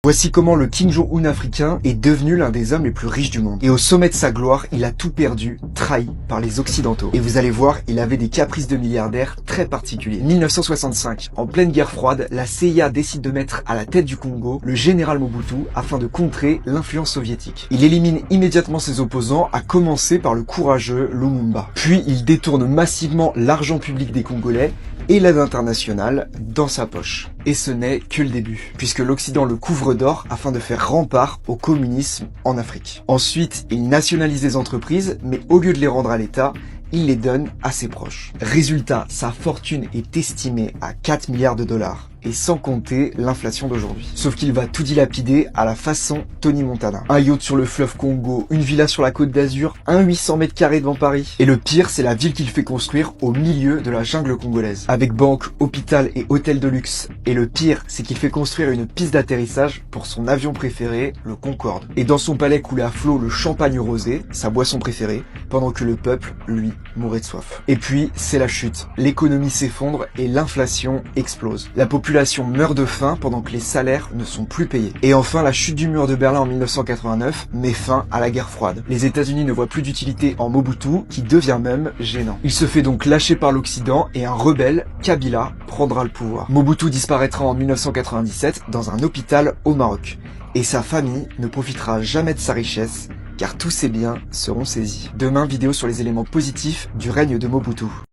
Voici comment le Kim Jong-un africain est devenu l'un des hommes les plus riches du monde. Et au sommet de sa gloire, il a tout perdu, trahi par les Occidentaux. Et vous allez voir, il avait des caprices de milliardaire très particuliers. 1965, en pleine guerre froide, la CIA décide de mettre à la tête du Congo le général Mobutu afin de contrer l'influence soviétique. Il élimine immédiatement ses opposants, à commencer par le courageux Lumumba. Puis il détourne massivement l'argent public des Congolais et l'aide internationale dans sa poche. Et ce n'est que le début, puisque l'Occident le couvre d'or afin de faire rempart au communisme en Afrique. Ensuite, il nationalise les entreprises, mais au lieu de les rendre à l'État, il les donne à ses proches. Résultat, sa fortune est estimée à 4 milliards de dollars. Et sans compter l'inflation d'aujourd'hui. Sauf qu'il va tout dilapider à la façon Tony Montana. Un yacht sur le fleuve Congo, une villa sur la côte d'Azur, un 800 mètres carrés devant Paris. Et le pire, c'est la ville qu'il fait construire au milieu de la jungle congolaise. Avec banque, hôpital et hôtel de luxe. Et le pire, c'est qu'il fait construire une piste d'atterrissage pour son avion préféré, le Concorde. Et dans son palais coulait à flot le champagne rosé, sa boisson préférée, pendant que le peuple, lui, mourait de soif. Et puis, c'est la chute. L'économie s'effondre et l'inflation explose. La population meurt de faim pendant que les salaires ne sont plus payés. Et enfin, la chute du mur de Berlin en 1989 met fin à la guerre froide. Les États-Unis ne voient plus d'utilité en Mobutu, qui devient même gênant. Il se fait donc lâcher par l'Occident et un rebelle, Kabila, prendra le pouvoir. Mobutu disparaîtra en 1997 dans un hôpital au Maroc. Et sa famille ne profitera jamais de sa richesse, car tous ses biens seront saisis. Demain, vidéo sur les éléments positifs du règne de Mobutu.